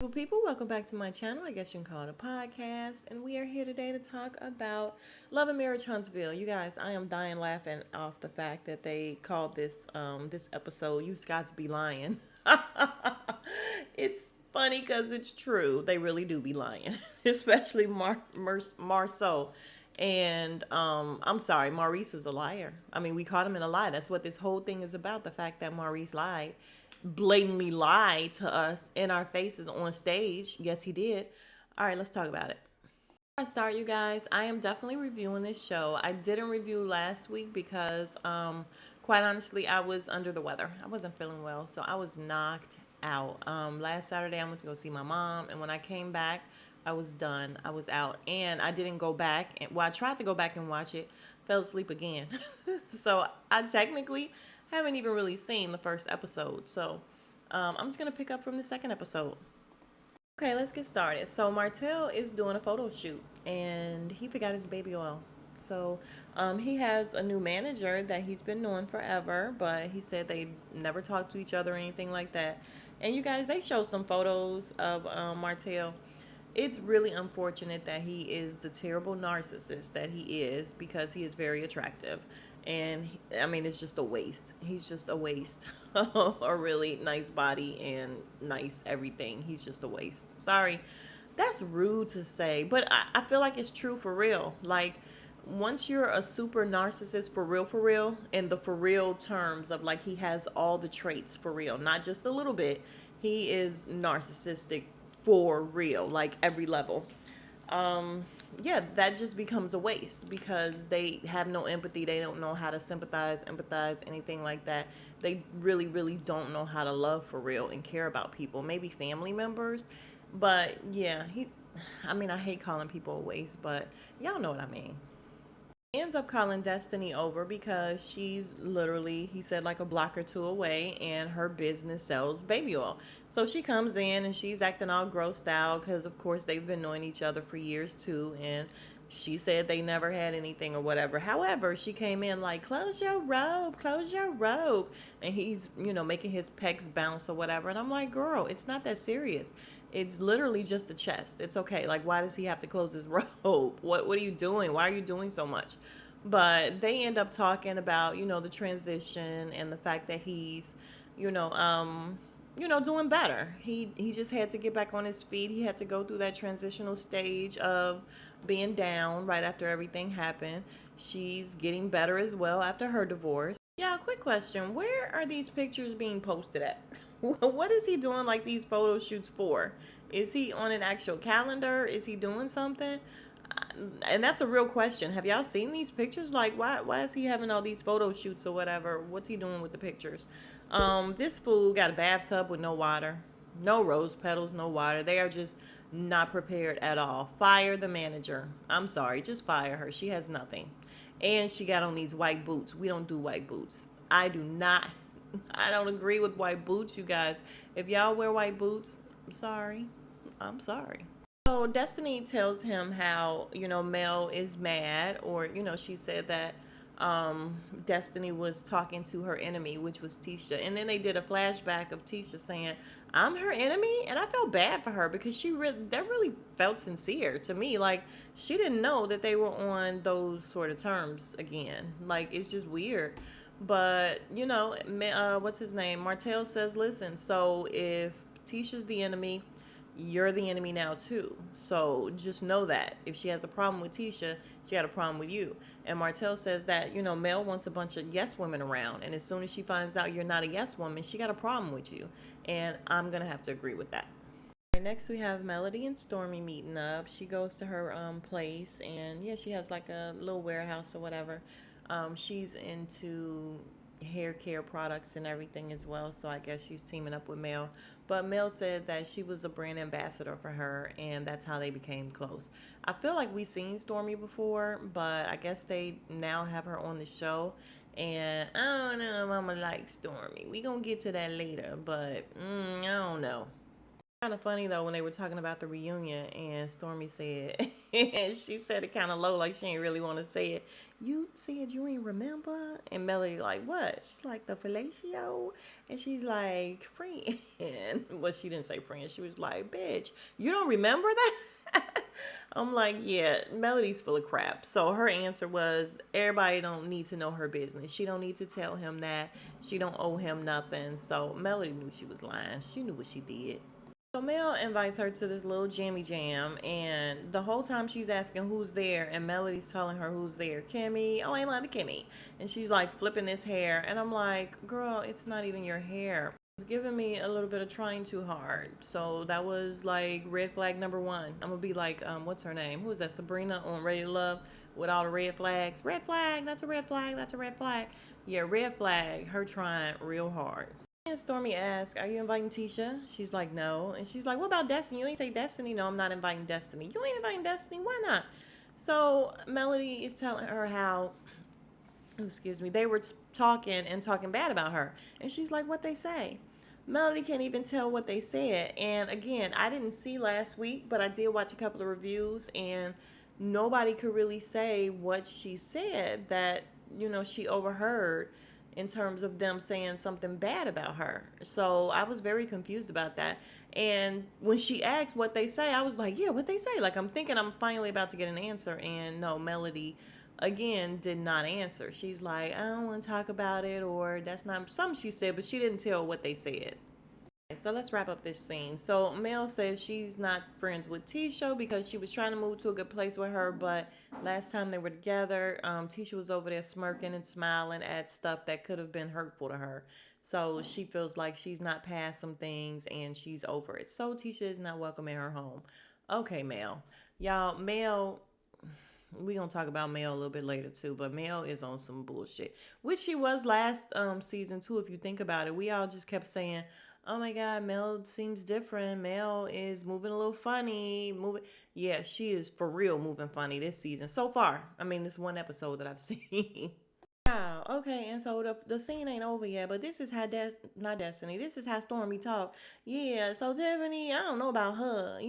Well, people, welcome back to my channel. I guess you can call it a podcast. And we are here today to talk about Love and Marriage Huntsville. You guys, I am dying laughing off the fact that they called this episode "You've Got to Be Lying." It's funny because it's true. They really do be lying, especially Marceau. And I'm sorry, Maurice is a liar. I mean, we caught him in a lie. That's what this whole thing is about. The fact that Maurice lied, blatantly lied to us in our faces on stage. Yes, he did. All right, let's talk about it. Before I start, you guys, I am definitely reviewing this show. I didn't review last week because, quite honestly, I was under the weather. I wasn't feeling well, so I was knocked out. Last Saturday, I went to go see my mom, and when I came back, I was done. I was out, and I didn't go back. And well, I tried to go back and watch it, fell asleep again. So I technically haven't even really seen the first episode. So I'm just gonna pick up from the second episode. Okay, let's get started. So Martell is doing a photo shoot and he forgot his baby oil. So he has a new manager that he's been knowing forever, but he said they never talked to each other or anything like that. And you guys, they show some photos of Martell. It's really unfortunate that he is the terrible narcissist that he is because he is very attractive. And I mean, it's just a waste. He's just a waste. A really nice body and nice everything. He's just a waste. Sorry, that's rude to say, but I feel like it's true for real. Like, once you're a super narcissist for real, in the for real terms of like he has all the traits for real, not just a little bit, he is narcissistic for real, like every level. um yeah, that just becomes a waste because they have no empathy. They don't know how to sympathize, empathize, anything like that. They really don't know how to love for real and care about people, maybe family members. But yeah, I mean, I hate calling people a waste, but y'all know what I mean. He ends up calling Destiny over because she's literally, he said, like a block or two away, and her business sells baby oil. So she comes in and she's acting all grossed out because, of course, they've been knowing each other for years too. And she said they never had anything or whatever. However, she came in like, close your robe, close your robe. And he's, making his pecs bounce or whatever. And I'm like, girl, it's not that serious. It's literally just the chest. It's okay. Like, why does he have to close his robe? What are you doing? Why are you doing so much? But they end up talking about, the transition and the fact that he's, you know, um, doing better. He just had to get back on his feet. He had to go through that transitional stage of being down right after everything happened. She's getting better as well after her divorce. Yeah, quick question. Where are these pictures being posted at? What is he doing like these photo shoots for? Is he on an actual calendar? Is he doing something? And that's a real question. Have y'all seen these pictures? Like, why is he having all these photo shoots or whatever? What's he doing with the pictures? This fool got a bathtub with no water, no rose petals, no water. They are just not prepared at all. Fire the manager. I'm sorry, just fire her. She has nothing. And she got on these white boots. We don't do white boots. I do not. I don't agree with white boots, you guys. If y'all wear white boots, I'm sorry. I'm sorry. So Destiny tells him how, Mel is mad, or, she said that Destiny was talking to her enemy, which was Tisha. And then they did a flashback of Tisha saying, I'm her enemy. And I felt bad for her because that really felt sincere to me. Like, she didn't know that they were on those sort of terms again. Like, it's just weird. But, what's his name? Martell says, listen, so if Tisha's the enemy, you're the enemy now too. So just know that if she has a problem with Tisha, she got a problem with you. And Martell says that, Mel wants a bunch of yes women around. And as soon as she finds out you're not a yes woman, she got a problem with you. And I'm going to have to agree with that. Right, next we have Melody and Stormy meeting up. She goes to her place, and yeah, she has like a little warehouse or whatever. She's into hair care products and everything as well, so I guess she's teaming up with Mel. But Mel said that she was a brand ambassador for her, and that's how they became close. I feel like we've seen Stormy before, but I guess they now have her on the show. And I don't know if I'm gonna like Stormy. We gonna get to that later, but I don't know. Kind of funny though when they were talking about the reunion and Stormy said And she said it kind of low, like she ain't really want to say it. You said you ain't remember? And Melody like, what? She's like, the fellatio? And she's like, friend. Well, she didn't say friend. She was like, bitch, you don't remember that? I'm like, yeah, Melody's full of crap. So her answer was, everybody don't need to know her business. She don't need to tell him that. She don't owe him nothing. So Melody knew she was lying. She knew what she did. So Mel invites her to this little jammy jam, and the whole time she's asking who's there, and Melody's telling her who's there. Kimmy, oh, I love Kimmy, and she's like flipping this hair, and I'm like, girl, it's not even your hair. It's giving me a little bit of trying too hard. So that was like red flag number one. I'm gonna be like, what's her name? Who is that? Sabrina on Ready to Love with all the red flags. Red flag. That's a red flag. That's a red flag. Yeah, red flag. Her trying real hard. And Stormy asks, are you inviting Tisha? She's like, no. And she's like, what about Destiny? You ain't say Destiny? No, I'm not inviting Destiny. You ain't inviting Destiny? Why not? So Melody is telling her how, oh, excuse me, they were talking and talking bad about her. And she's like, what they say? Melody can't even tell what they said. And again, I didn't see last week, but I did watch a couple of reviews, and nobody could really say what she said that, she overheard in terms of them saying something bad about her. So I was very confused about that. And when she asked what they say, I was like, yeah, what they say? Like, I'm thinking I'm finally about to get an answer. And no, Melody, again, did not answer. She's like, I don't want to talk about it, or that's not something she said, but she didn't tell what they said. So let's wrap up this scene. So Mel says she's not friends with Tisha because she was trying to move to a good place with her, but last time they were together, Tisha was over there smirking and smiling at stuff that could have been hurtful to her. So she feels like she's not past some things and she's over it. So Tisha is not welcome in her home. Okay, Mel. Y'all, Mel, we gonna talk about Mel a little bit later too, but Mel is on some bullshit, which she was last season too. If you think about it, we all just kept saying, "Oh my God, Mel seems different. Mel is moving a little funny. Moving, yeah, she is for real moving funny this season so far. I mean, this one episode that I've seen." Wow. Okay, and so the scene ain't over yet, but this is how not Destiny. This is how Stormy talk. Yeah. So Tiffany, I don't know about her.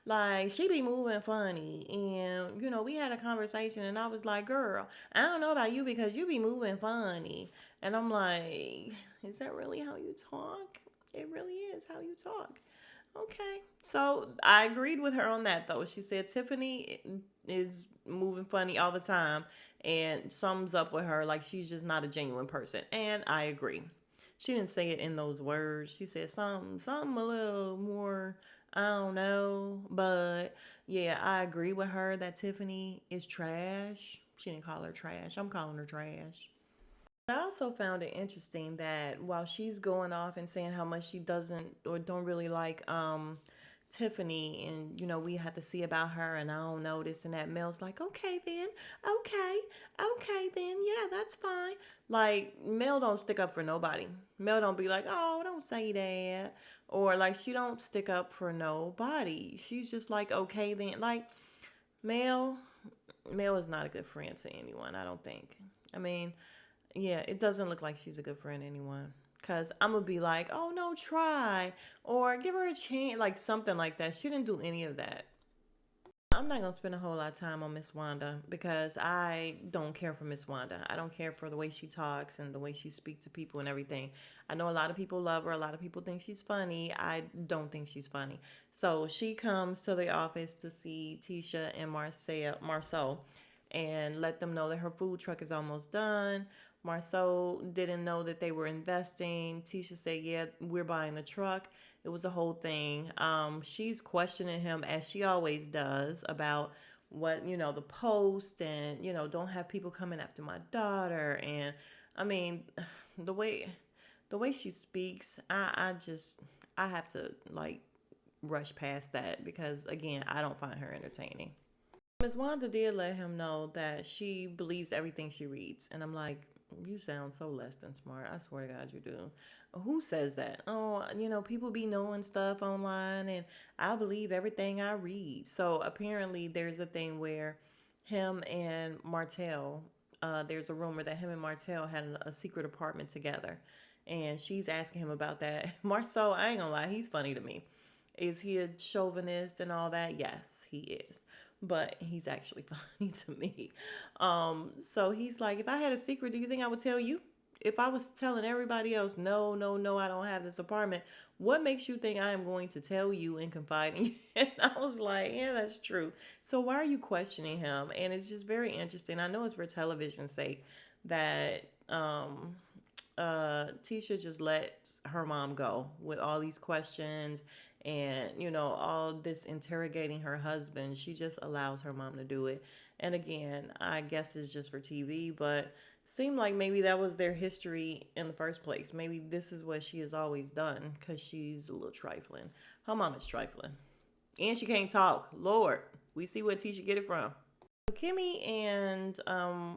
Like she be moving funny, and we had a conversation, and I was like, "Girl, I don't know about you because you be moving funny," and I'm like, "Is that really how you talk? It really is how you talk." Okay. So I agreed with her on that though. She said Tiffany is moving funny all the time and sums up with her like she's just not a genuine person. And I agree. She didn't say it in those words. She said something a little more, I don't know. But yeah, I agree with her that Tiffany is trash. She didn't call her trash. I'm calling her trash. I also found it interesting that while she's going off and saying how much she doesn't or don't really like Tiffany, and we had to see about her, and I don't know this and that, Mel's like, okay then, okay, okay then, yeah, that's fine. Like Mel don't stick up for nobody. Mel don't be like, oh, don't say that, or like she don't stick up for nobody. She's just like, okay then, like Mel. Mel is not a good friend to anyone, I don't think. I mean, yeah, it doesn't look like she's a good friend to anyone. Cause I'm gonna be like, oh no, try or give her a chance, like something like that. She didn't do any of that. I'm not gonna spend a whole lot of time on Miss Wanda because I don't care for Miss Wanda. I don't care for the way she talks and the way she speaks to people and everything. I know a lot of people love her. A lot of people think she's funny. I don't think she's funny. So she comes to the office to see Tisha and Marceau, and let them know that her food truck is almost done. Marceau didn't know that they were investing. Tisha said, yeah, we're buying the truck. It was a whole thing. She's questioning him as she always does about what, the post and, don't have people coming after my daughter. And I mean, the way the way she speaks, I have to like rush past that because again, I don't find her entertaining. Ms. Wanda did let him know that she believes everything she reads. And I'm like, you sound so less than smart. I swear to God, you do. Who says that? Oh, people be knowing stuff online and I believe everything I read. So apparently, there's a thing where him and Martell, there's a rumor that him and Martell had a secret apartment together. And she's asking him about that. Marceau, I ain't gonna lie, he's funny to me. Is he a chauvinist and all that? Yes, he is. but he's actually funny to me. So he's like, if I had a secret, do you think I would tell you? If I was telling everybody else, no, no, no, I don't have this apartment, what makes you think I am going to tell you and confide in you? And I was like, yeah, that's true. So why are you questioning him? And it's just very interesting. I know it's for television's sake that Tisha just let her mom go with all these questions and, all this interrogating her husband. She just allows her mom to do it. And again, I guess it's just for TV, but seemed like maybe that was their history in the first place. Maybe this is what she has always done because she's a little trifling. Her mom is trifling. And she can't talk. Lord, we see where Tisha get it from. Kimmy and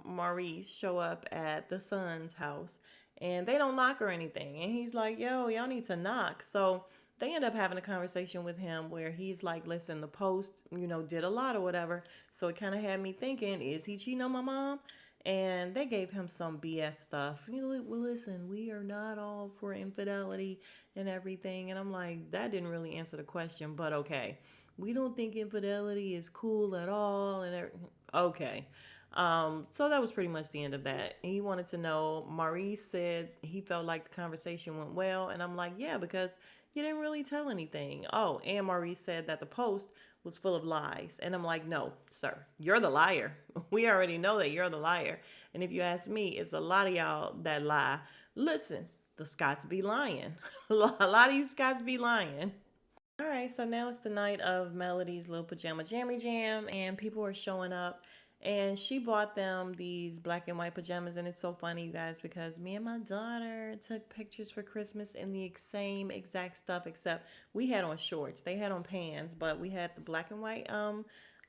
Maurice show up at the son's house and they don't knock or anything. And he's like, yo, y'all need to knock. So they end up having a conversation with him where he's like, listen, the Post, did a lot or whatever. So it kind of had me thinking, is he cheating on my mom? And they gave him some BS stuff. Well, listen, we are not all for infidelity and everything. And I'm like, that didn't really answer the question, but okay. We don't think infidelity is cool at all. And okay. So that was pretty much the end of that. He wanted to know, Maurice said he felt like the conversation went well. And I'm like, yeah, because you didn't really tell anything. Oh, and Maurice said that the Post was full of lies. And I'm like, no, sir, you're the liar. We already know that you're the liar. And if you ask me, it's a lot of y'all that lie. Listen, the Scots be lying. A lot of you Scots be lying. All right, so now it's the night of Melody's little pajama jammy jam, and people are showing up. And she bought them these black and white pajamas, and it's so funny, you guys, because me and my daughter took pictures for Christmas in the same exact stuff, except we had on shorts. They had on pants, but we had the black and white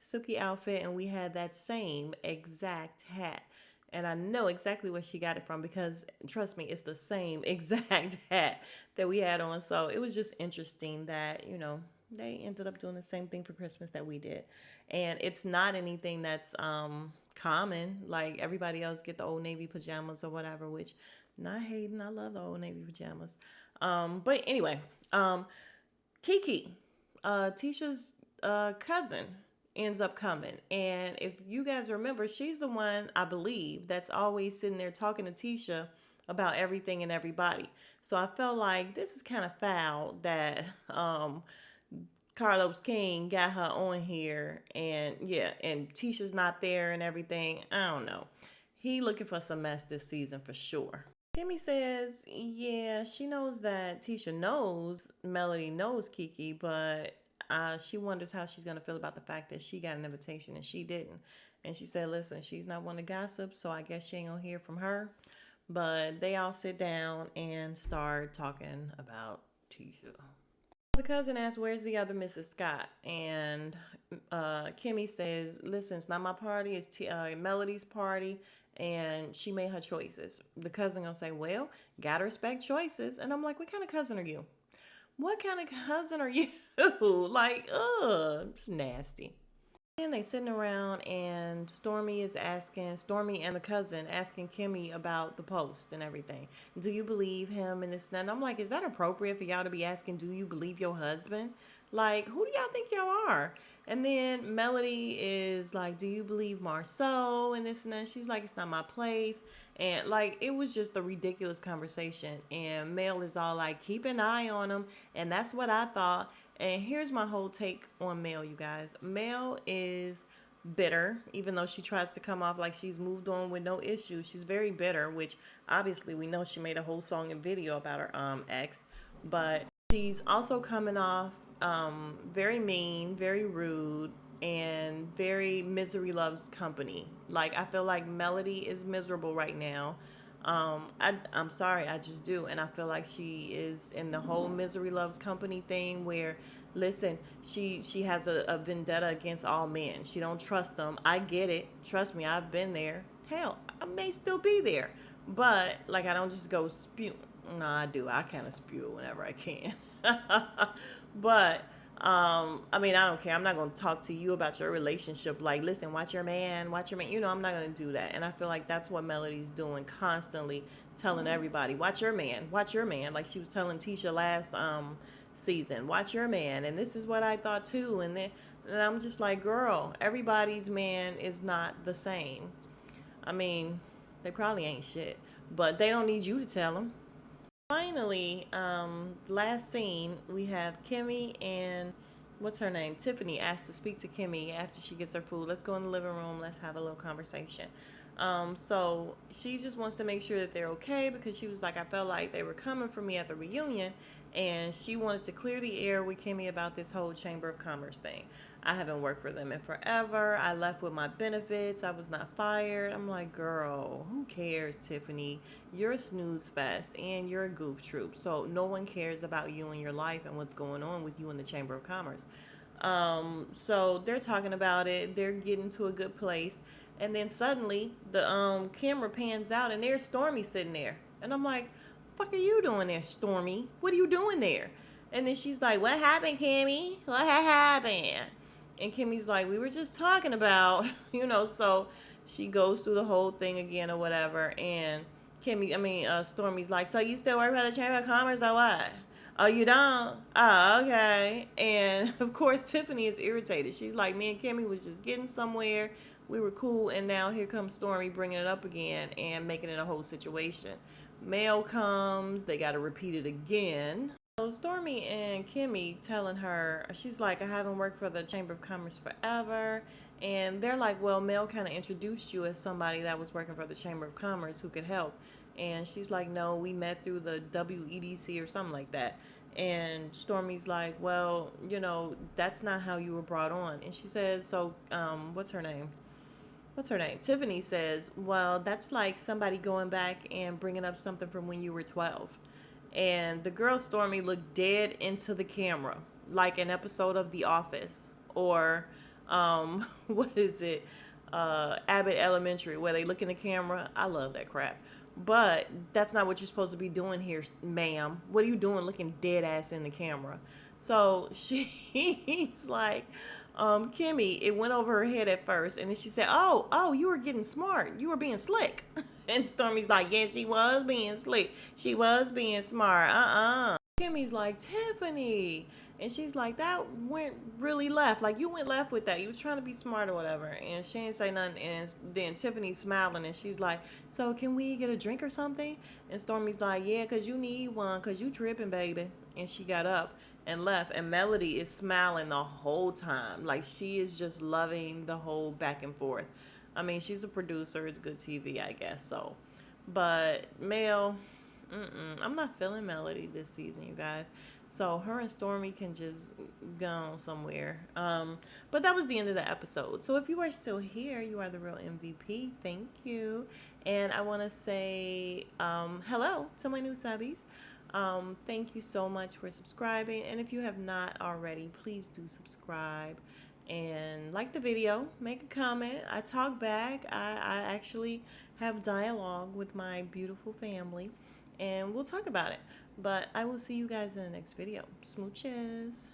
silky outfit, and we had that same exact hat. And I know exactly where she got it from because, trust me, it's the same exact hat that we had on. So it was just interesting that, they ended up doing the same thing for Christmas that we did. And it's not anything that's common. Like everybody else get the Old Navy pajamas or whatever, which not hating. I love the Old Navy pajamas. But anyway, Kiki, Tisha's cousin, ends up coming. And if you guys remember, she's the one, I believe, that's always sitting there talking to Tisha about everything and everybody. So I felt like this is kind of foul that Carlos King got her on here, and yeah, and Tisha's not there and everything. I don't know. He looking for some mess this season for sure. Kimmy says, yeah, she knows that Tisha knows Melody knows Kiki, but she wonders how she's going to feel about the fact that she got an invitation and she didn't. And she said, listen, she's not one to gossip, so I guess she ain't going to hear from her. But they all sit down and start talking about Tisha. The cousin asks, where's the other Mrs. Scott? And Kimmy says, listen, it's not my party. It's Melody's party. And she made her choices. The cousin gonna say, well, gotta respect choices. And I'm like, what kind of cousin are you? What kind of cousin are you? Like, it's nasty. And they sitting around and Stormy and the cousin asking Kimmy about the Post and everything. Do you believe him and this and that? And I'm like, is that appropriate for y'all to be asking, do you believe your husband? Like, who do y'all think y'all are? And then Melody is like, do you believe Marceau and this and that? She's like, it's not my place. And like, it was just a ridiculous conversation. And Mel is all like, keep an eye on him. And that's what I thought. And here's my whole take on Mel, you guys. Mel is bitter, even though she tries to come off like she's moved on with no issues. She's very bitter, which obviously we know she made a whole song and video about her ex. But she's also coming off very mean, very rude, and very misery loves company. Like, I feel like Melody is miserable right now. I'm sorry, I just do. And I feel like she is in the whole misery loves company thing where, listen, she has a vendetta against all men. She don't trust them. I get it. Trust me, I've been there. Hell, I may still be there. But, like, I don't just go spew. No, I do. I kind of spew whenever I can. But I mean, I don't care. I'm not going to talk to you about your relationship. Like, listen, watch your man, watch your man. I'm not going to do that. And I feel like that's what Melody's doing, constantly telling everybody, watch your man, watch your man. Like she was telling Tisha last season. Watch your man. And this is what I thought too. And I'm just like, girl, everybody's man is not the same. I mean, they probably ain't shit, but they don't need you to tell them. Finally, last scene, we have Kimmy and what's her name? Tiffany asked to speak to Kimmy after she gets her food. Let's go in the living room. Let's have a little conversation. So she just wants to make sure that they're okay because she was like, I felt like they were coming for me at the reunion, and she wanted to clear the air with Kimmy about this whole Chamber of Commerce thing. I haven't worked for them in forever. I left with my benefits. I was not fired. I'm like, girl, who cares, Tiffany? You're a snooze fest and you're a goof troop. So no one cares about you and your life and what's going on with you in the Chamber of Commerce. So they're talking about it. They're getting to a good place. And then suddenly the camera pans out and there's Stormy sitting there. And I'm like, fuck are you doing there, Stormy? What are you doing there? And then she's like, what happened, Kimmy? What happened? And Kimmy's like, we were just talking about, so she goes through the whole thing again or whatever. And Stormy's like, so you still work for the Chamber of Commerce or what? Oh, you don't? Oh, okay. And of course, Tiffany is irritated. She's like, me and Kimmy was just getting somewhere. We were cool. And now here comes Stormy bringing it up again and making it a whole situation. Mail comes. They got to repeat it again. So Stormy and Kimmy telling her, she's like, I haven't worked for the Chamber of Commerce forever. And they're like, well, Mel kind of introduced you as somebody that was working for the Chamber of Commerce who could help. And she's like, no, we met through the WEDC or something like that. And Stormy's like, well, that's not how you were brought on. And she says, so what's her name? Tiffany says, well, that's like somebody going back and bringing up something from when you were 12. And the girl Stormy looked dead into the camera, like an episode of The Office or what is it? Abbott Elementary, where they look in the camera. I love that crap. But that's not what you're supposed to be doing here, ma'am. What are you doing looking dead ass in the camera? So she's like, Kimmy, it went over her head at first. And then she said, oh, you were getting smart. You were being slick. And Stormy's like, yeah, she was being slick. She was being smart. Kimmy's like, Tiffany. And she's like, that went really left. Like, you went left with that. You was trying to be smart or whatever. And she didn't say nothing. And then Tiffany's smiling. And she's like, so can we get a drink or something? And Stormy's like, yeah, because you need one. Because you tripping, baby. And she got up and left. And Melody is smiling the whole time. Like, she is just loving the whole back and forth. I mean, she's a producer. It's good TV, I guess. So, but Mel, I'm not feeling Melody this season, you guys. So her and Stormy can just go somewhere. But that was the end of the episode. So if you are still here, you are the real MVP. Thank you. And I want to say hello to my new subbies. Thank you so much for subscribing. And if you have not already, please do subscribe. And like the video, make a comment. I talk back. I actually have dialogue with my beautiful family. And we'll talk about it. But I will see you guys in the next video. Smooches.